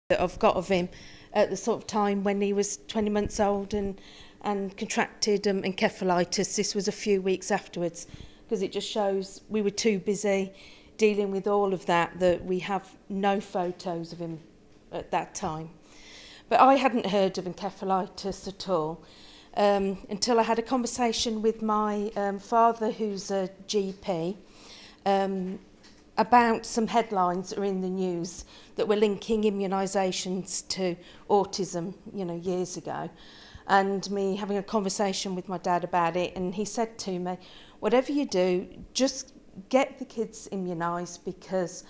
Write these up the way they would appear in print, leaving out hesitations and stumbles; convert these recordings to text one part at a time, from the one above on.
that I've got of him at the sort of time when he was 20 months old and contracted encephalitis. This was a few weeks afterwards, because it just shows we were too busy dealing with all of that we have no photos of him at that time. But I hadn't heard of encephalitis at all until I had a conversation with my father, who's a GP, about some headlines that are in the news that were linking immunisations to autism, years ago. And me having a conversation with my dad about it, and he said to me, whatever you do, just get the kids immunised, because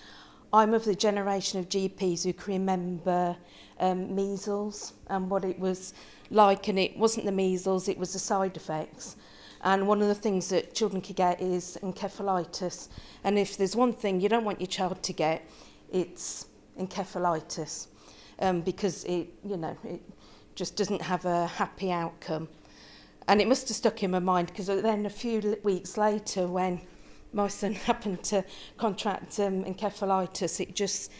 I'm of the generation of GPs who can remember measles and what it was like, and it wasn't the measles, it was the side effects. And one of the things that children could get is encephalitis. And if there's one thing you don't want your child to get, it's encephalitis, because it just doesn't have a happy outcome. And it must have stuck in my mind, because then a few weeks later, when my son happened to contract encephalitis, it just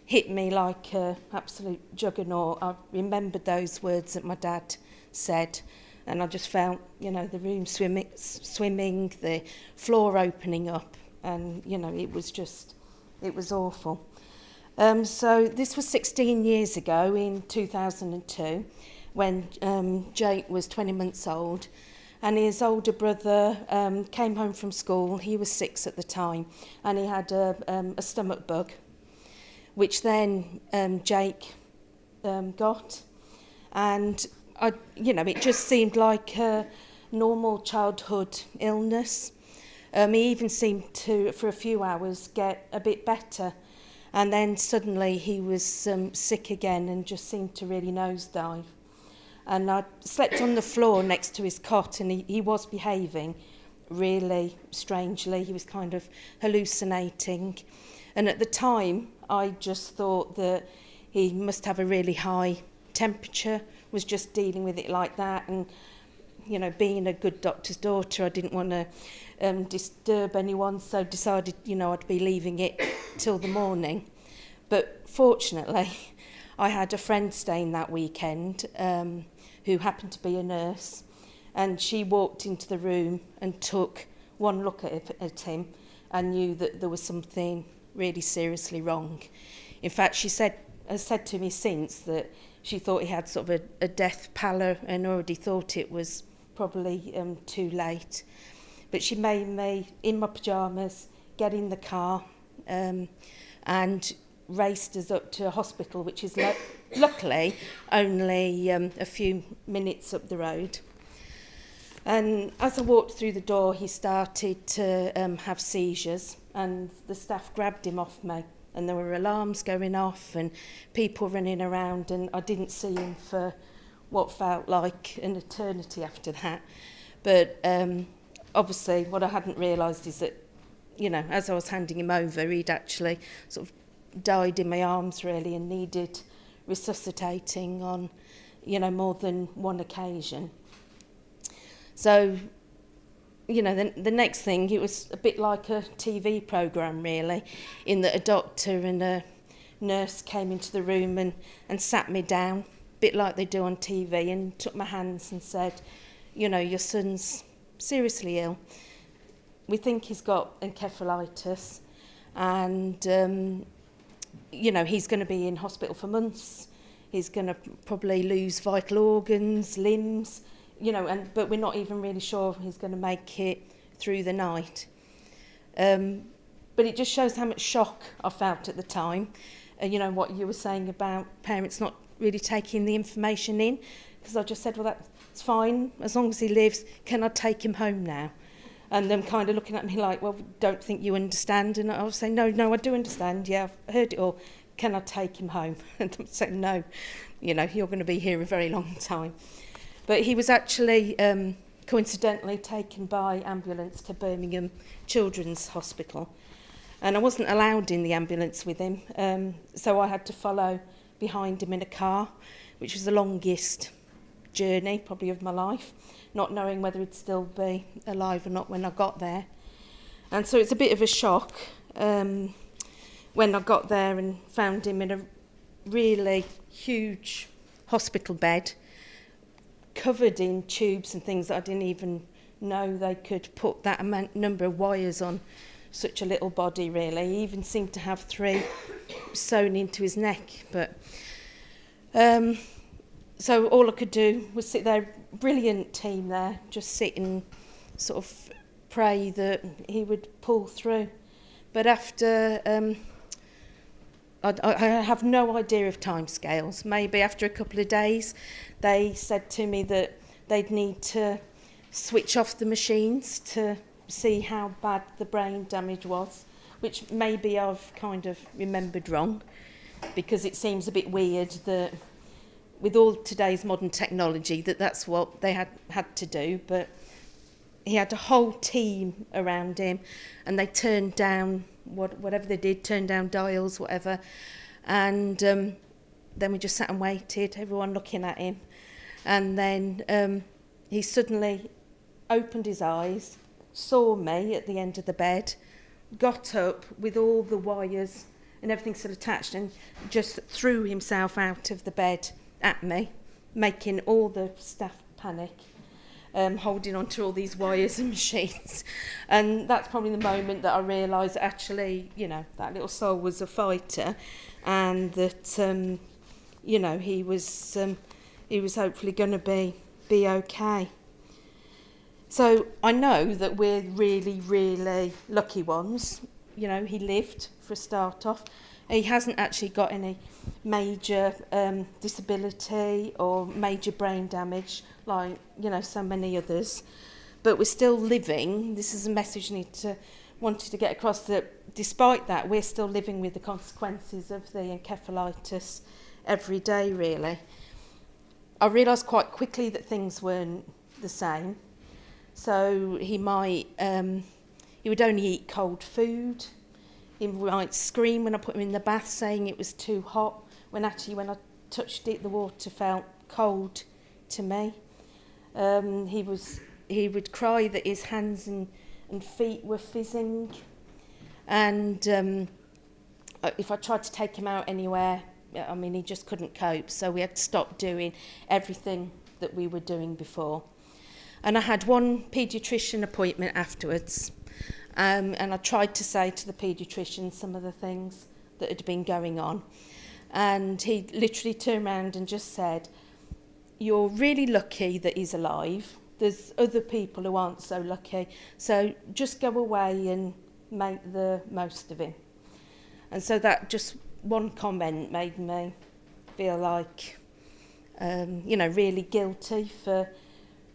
hit me like an absolute juggernaut. I remembered those words that my dad said, and I just felt, the room swimming, the floor opening up, and, it was awful. So this was 16 years ago, in 2002, when Jake was 20 months old, and his older brother came home from school. He was 6 at the time, and he had a stomach bug, which then Jake got, and it just seemed like a normal childhood illness. He even seemed to, for a few hours, get a bit better, and then suddenly he was sick again and just seemed to really nosedive. And I slept on the floor next to his cot, and he was behaving really strangely. He was kind of hallucinating. And at the time, I just thought that he must have a really high temperature, was just dealing with it like that. And, being a good doctor's daughter, I didn't want to disturb anyone, so decided, I'd be leaving it till the morning. But fortunately, I had a friend staying that weekend who happened to be a nurse, and she walked into the room and took one look at him and knew that there was something really seriously wrong. In fact, she has said to me since that she thought he had sort of a death pallor and already thought it was probably too late. But she made me, in my pyjamas, get in the car and raced us up to a hospital, which is luckily only a few minutes up the road. And as I walked through the door, he started to have seizures, and the staff grabbed him off me, and there were alarms going off and people running around, and I didn't see him for what felt like an eternity after that. But obviously what I hadn't realised is that, as I was handing him over, he'd actually sort of died in my arms really, and needed resuscitating on more than one occasion. So the next thing, it was a bit like a TV programme really, in that a doctor and a nurse came into the room and sat me down, a bit like they do on TV, and took my hands and said, your son's seriously ill. We think he's got encephalitis, and he's going to be in hospital for months. He's going to probably lose vital organs, limbs, but we're not even really sure he's going to make it through the night. But it just shows how much shock I felt at the time. What you were saying about parents not really taking the information in, because I just said, well, that's fine, as long as he lives, can I take him home now? And them kind of looking at me like, well, don't think you understand. And I was saying, no, I do understand. Yeah, I've heard it all. Can I take him home? And I'm saying, no, you're going to be here a very long time. But he was actually coincidentally taken by ambulance to Birmingham Children's Hospital. And I wasn't allowed in the ambulance with him, so I had to follow behind him in a car, which was the longest journey probably of my life, not knowing whether he'd still be alive or not when I got there. And so it's a bit of a shock when I got there and found him in a really huge hospital bed, covered in tubes and things that I didn't even know they could put that number of wires on such a little body, really. He even seemed to have 3 sewn into his neck. But so all I could do was sit there, brilliant team there, just sit and sort of pray that he would pull through. But after, I have no idea of timescales. Maybe after a couple of days, they said to me that they'd need to switch off the machines to see how bad the brain damage was, which maybe I've kind of remembered wrong, because it seems a bit weird that with all today's modern technology that's what they had to do. But he had a whole team around him, and they turned down whatever they did, turned down dials, whatever, and then we just sat and waited, everyone looking at him. And then he suddenly opened his eyes, saw me at the end of the bed, got up with all the wires and everything still attached, and just threw himself out of the bed at me, making all the staff panic, holding on to all these wires and machines. And that's probably the moment that I realised actually, you know, that little soul was a fighter, and that you know, he was hopefully going to be okay. So I know that we're really, really lucky ones. You know, he lived for a start off. He hasn't actually got any major disability or major brain damage like, you know, so many others. But we're still living. This is a message I wanted to get across, that despite that, we're still living with the consequences of the encephalitis every day, really. I realised quite quickly that things weren't the same. So he would only eat cold food. He might scream when I put him in the bath, saying it was too hot, when actually when I touched it, the water felt cold to me. He would cry that his hands and feet were fizzing. And if I tried to take him out anywhere, I mean, he just couldn't cope. So we had to stop doing everything that we were doing before. And I had one paediatrician appointment afterwards, and I tried to say to the paediatrician some of the things that had been going on. And he literally turned around and just said, "You're really lucky that he's alive. There's other people who aren't so lucky. So just go away and make the most of him." And so that just one comment made me feel like, you know, really guilty for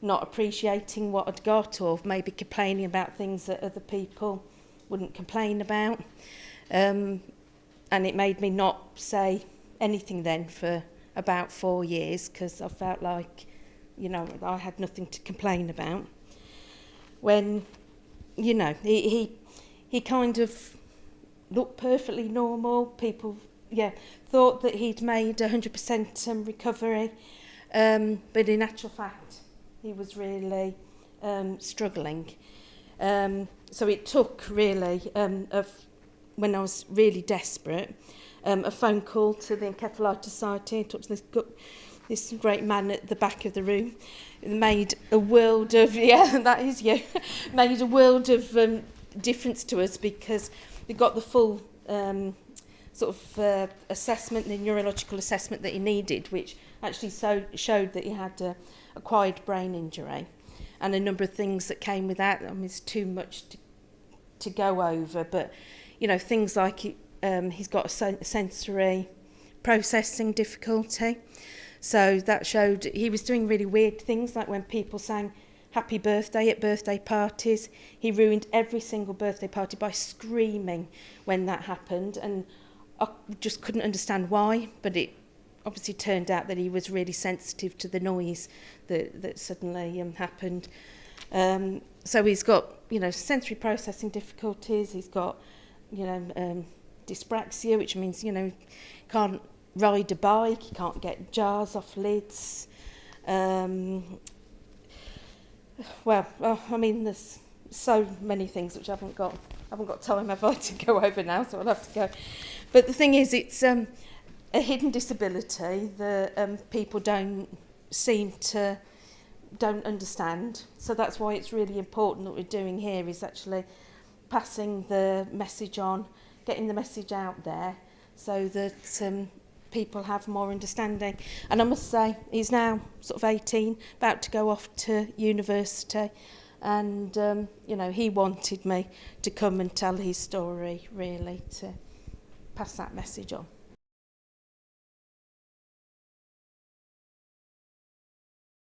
not appreciating what I'd got, or maybe complaining about things that other people wouldn't complain about. And it made me not say anything then for about 4 years, because I felt like, you know, I had nothing to complain about. When, you know, he kind of looked perfectly normal. People, thought that he'd made 100% recovery, but in actual fact, he was really struggling. So it took really, when I was really desperate, a phone call to the Encephalitis Society. I talked to this great man at the back of the room. It made a world of, that is you, made a world of difference to us, because we got the full assessment, the neurological assessment that he needed, which actually showed that he had acquired brain injury, and a number of things that came with that. I mean, it's too much to go over, but, you know, things like he's got a sensory processing difficulty. So that showed he was doing really weird things, like when people sang happy birthday at birthday parties, he ruined every single birthday party by screaming when that happened, and I just couldn't understand why, but it obviously turned out that he was really sensitive to the noise that suddenly happened. So he's got, you know, sensory processing difficulties. He's got, you know, dyspraxia, which means, you know, can't ride a bike, he can't get jars off lids. I mean, there's so many things which I haven't got time, have I, to go over now, so I'll have to go. But the thing is, it's a hidden disability that people don't understand. So that's why it's really important that we're doing here is actually passing the message on, getting the message out there so that people have more understanding. And I must say, he's now sort of 18, about to go off to university, and you know, he wanted me to come and tell his story, really, to pass that message on.